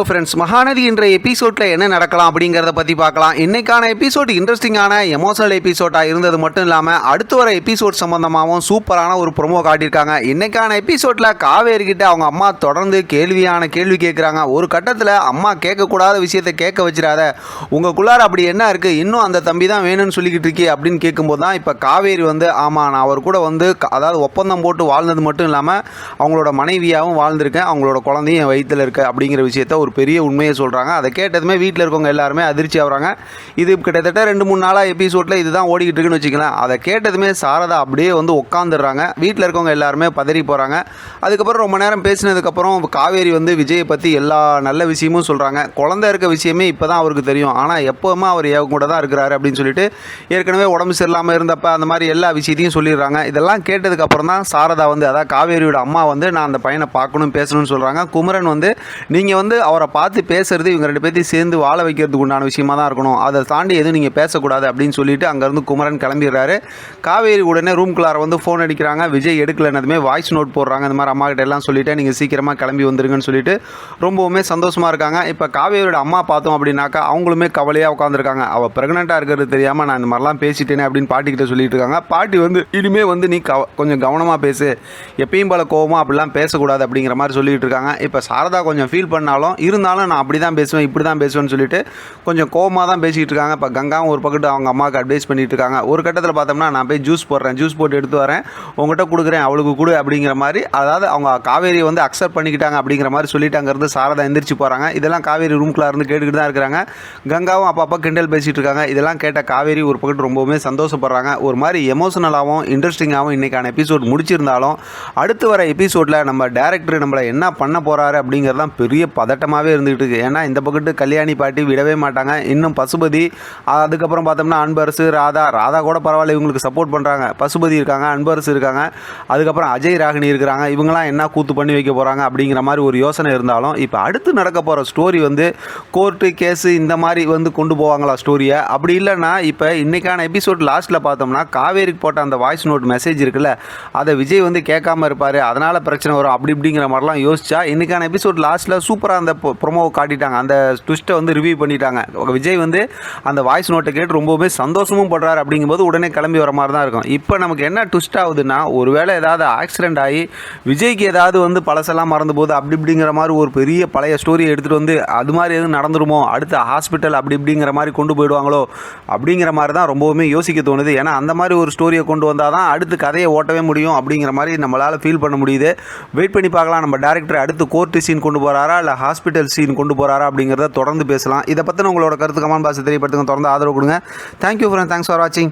Friends, Mahanadi என்ற எபிசோட்ல என்ன நடக்கலாம் அப்படிங்கிறத பற்றி பார்க்கலாம். இன்னைக்கான எபிசோட் இன்ட்ரெஸ்டிங்கான எமோஷனல் எபிசோடாக இருந்தது மட்டும் இல்லாமல் அடுத்து வர எபிசோட் சம்பந்தமாகவும் சூப்பரான ஒரு ப்ரோமோ காட்டியிருக்காங்க. இன்னைக்கான எபிசோட்ல காவேரி கிட்ட அவங்க அம்மா தொடர்ந்து கேள்வி கேட்குறாங்க. ஒரு கட்டத்தில் அம்மா கேட்கக்கூடாத விஷயத்தை கேட்க வச்சிடாத, உங்களுக்குள்ளார அப்படி என்ன இருக்குது, இன்னும் அந்த தம்பி தான் வேணும்னு சொல்லிக்கிட்டு இருக்கே அப்படின்னு கேட்கும்போது தான் இப்போ காவேரி ஆமாம், நான் அவர் கூட அதாவது ஒப்பந்தம் போட்டு வாழ்ந்தது மட்டும் இல்லாமல் அவங்களோட மனைவியாகவும் வாழ்ந்திருக்கேன், அவங்களோட குழந்தையும் என் வயிற்றில் இருக்கு அப்படிங்கிற விஷயத்த ஒரு பெரிய உண்மையை சொல்கிறாங்க. அதை கேட்டதுமே வீட்டில் இருக்கவங்க எல்லாருமே அதிர்ச்சி ஆகிறாங்க. இது கிட்டத்தட்ட 2-3 நாளாக எபிசோடில் இதுதான் ஓடிக்கிட்டு இருக்குன்னு வச்சுக்கலாம். அதை கேட்டதுமே சாரதா அப்படியே உட்காந்துடுறாங்க. வீட்டில் இருக்கவங்க எல்லாருமே பதறி போகிறாங்க. அதுக்கப்புறம் ரொம்ப நேரம் பேசினதுக்கப்புறம் காவேரி விஜயை பற்றி எல்லா நல்ல விஷயமும் சொல்கிறாங்க. குழந்தை இருக்க விஷயமே இப்போ தான் அவருக்கு தெரியும், ஆனால் எப்போவுமே அவர் என் கூட தான் இருக்கிறாரு அப்படின்னு சொல்லிட்டு ஏற்கனவே உடம்பு சரியில்லாமல் இருந்தப்போ அந்த மாதிரி எல்லா விஷயத்தையும் சொல்லிடுறாங்க. இதெல்லாம் கேட்டதுக்கப்புறம் தான் சாரதா அதாவது காவேரியோட அம்மா நான் அந்த பையனை பார்க்கணும் பேசணும்னு சொல்கிறாங்க. குமரன் நீங்கள் அவரை பார்த்து பேசுறது இவங்க 2 பேர்த்தையும் சேர்ந்து வாழ வைக்கிறதுக்கு உண்டான விஷயமா தான் இருக்கணும், அதை தாண்டி எதுவும் நீங்கள் பேசக்கூடாது அப்படின்னு சொல்லிட்டு அங்கேருந்து குமரன் கிளம்பிடுறாரு. காவேரி உடனே ரூம்குள்ளார ஃபோன் அடிக்கிறாங்க. விஜய் எடுக்கலன்னதுமே வாய்ஸ் நோட் போடுறாங்க. இந்த மாதிரி அம்மா கிட்ட எல்லாம் சொல்லிவிட்டு நீங்கள் சீக்கிரமாக கிளம்பி வந்துருங்கன்னு சொல்லிட்டு ரொம்பவுமே சந்தோஷமாக இருக்காங்க. இப்போ காவேரியோட அம்மா பார்த்தோம் அப்படின்னாக்கா அவங்களுமே கவலையாக உட்காந்துருக்காங்க. அவள் ப்ரெக்னெண்ட்டாக இருக்கிறது தெரியாமல் நான் இந்த மாதிரிலாம் பேசிட்டேனே அப்படின்னு பாட்டிக்கிட்ட சொல்லிட்டு இருக்காங்க. பாட்டி இனிமேல் நீ கொஞ்சம் கவனமாக பேசு, எப்பயும் போல கோவமாக அப்படிலாம் பேசக்கூடாது அப்படிங்கிற மாதிரி சொல்லிட்டு இருக்காங்க. இப்போ சாரதா கொஞ்சம் ஃபீல் பண்ணாலும் இருந்தாலும் நான் அப்படி தான் பேசுவேன், இப்படி தான் பேசுவேன்னு சொல்லிட்டு கொஞ்சம் கோவமாக தான் பேசிகிட்டு இருக்காங்க. இப்போ கங்காவும் ஒரு பக்கத்து அவங்க அம்மாவுக்கு அட்வைஸ் பண்ணிட்டு இருக்காங்க. ஒரு கட்டத்தில் பார்த்தோம்னா நான் போய் ஜூஸ் போட்டு எடுத்து வரேன், உங்கள்கிட்ட கொடுக்குறேன், அவளுக்கு கொடு அப்படிங்கிற மாதிரி, அதாவது அவங்க காவேரியை அக்செப்ட் பண்ணிக்கிட்டாங்க அப்படிங்கிற மாதிரி சொல்லிட்டு அங்கேருந்து சாரதா எந்திரிச்சு போகிறாங்க. இதெல்லாம் காவேரி ரூம்குள்ளே இருந்து கேட்டுக்கிட்டு தான் இருக்கிறாங்க. கங்காவும் அப்பப்போ கிண்டல் பேசிகிட்டு இருக்காங்க. இதெல்லாம் கேட்ட காவேரி ஒரு பக்கத்து ரொம்பவுமே சந்தோஷப்படுறாங்க. ஒரு மாதிரி எமோஷனலாகவும் இன்ட்ரெஸ்டிங்காகவும் இன்றைக்கான எபிசோட் முடிச்சிருந்தாலும் அடுத்து வர எபிசோடில் நம்ம டேரக்டர் நம்மளை என்ன பண்ண போகிறாரு அப்படிங்கிறதான் பெரிய பதட்டமாகவே இருந்துகிட்டு இருக்கு. ஏன்னா இந்த பக்கத்து கல்யாணி பாட்டி விடவே மாட்டாங்க. இன்னும் பசுபதி, அதுக்கப்புறம் பார்த்தோம்னா அன்பரசு, ராதா கூட பரவாயில்ல, இவங்களுக்கு சப்போர்ட் பண்ணுறாங்க. பசுபதி இருக்காங்க, அன்பரசு இருக்காங்க, அதுக்கப்புறம் அஜய் ராகினி இருக்கிறாங்க. இவங்களாம் என்ன கூத்து பண்ணி வைக்க போகிறாங்க அப்படிங்கிற மாதிரி ஒரு யோசனை இருந்தாலும் இப்போ அடுத்து நடக்க போகிற ஸ்டோரி கோர்ட்டு கேஸு இந்த மாதிரி கொண்டு போவாங்களா ஸ்டோரியை? அப்படி இல்லைன்னா இப்போ இன்றைக்கான எபிசோட் லாஸ்ட்டில் பார்த்தோம்னா காவேரிக்கு போட்ட அந்த வாய்ஸ் நோட் மெசேஜ் இருக்குல்ல, அதை விஜய் கேட்காம இருப்பார், அதனால் பிரச்சனை வரும் அப்படி இப்படிங்கிற மாதிரிலாம் யோசிச்சா இன்றைக்கான எபிசோட் லாஸ்ட்டில் சூப்பராக அந்த ப்ரொமோவை காட்டிட்டாங்க. அந்த ட்விஸ்ட்டை ரிவ்யூ பண்ணிட்டாங்க. விஜய் அந்த வாய்ஸ் நோட்டை கேட்டு ரொம்பவே சந்தோஷமும் படுறாரு. அப்படிங்கும்போது உடனே கிளம்பி வர மாதிரி தான் இருக்கும். இப்போ நமக்கு என்ன ட்விஸ்ட் ஆகுதுன்னா, ஒருவேளை ஏதாவது ஆக்சிடென்ட் ஆகி விஜய்க்கு ஏதாவது பழசெல்லாம் மறந்து போகுது அப்படி இப்படிங்கிற மாதிரி ஒரு பெரிய பழைய ஸ்டோரியை எடுத்துகிட்டு அது மாதிரி எதுவும் நடந்துருமோ, அடுத்த ஹாஸ்பிட்டல் அப்படி இப்படிங்கிற மாதிரி கொண்டு போயிடுவாங்களோ அப்படிங்கிற மாதிரி தான் ரொம்பவுமே யோசிக்க தோணுது. ஏன்னா அந்த மாதிரி ஒரு ஸ்டோரியை கொண்டு வந்தால் தான் அடுத்து கதையை ஓட்டவே முடியும் அப்படிங்கிற மாதிரி நம்மளால் ஃபீல் பண்ண முடியுது. வெயிட் பண்ணி பார்க்கலாம், நம்ம டேரக்டர் அடுத்து கோர்ட்டு சீன் கொண்டு போகிறாரா இல்லை ஹாஸ்பிட்டல் சீன் கொண்டு போகிறாரா அப்படிங்கிறத தொடர்ந்து பேசலாம். இதை பற்றின உங்களோட கருத்து கமெண்ட் பாக்ஸில் தெரியப்படுத்துங்க. தொடர்ந்து ஆதரவு கொடுங்க. தேங்க்யூ ஃப்ரெண்ட், தேங்க்ஸ் ஃபார் வாட்சிங்.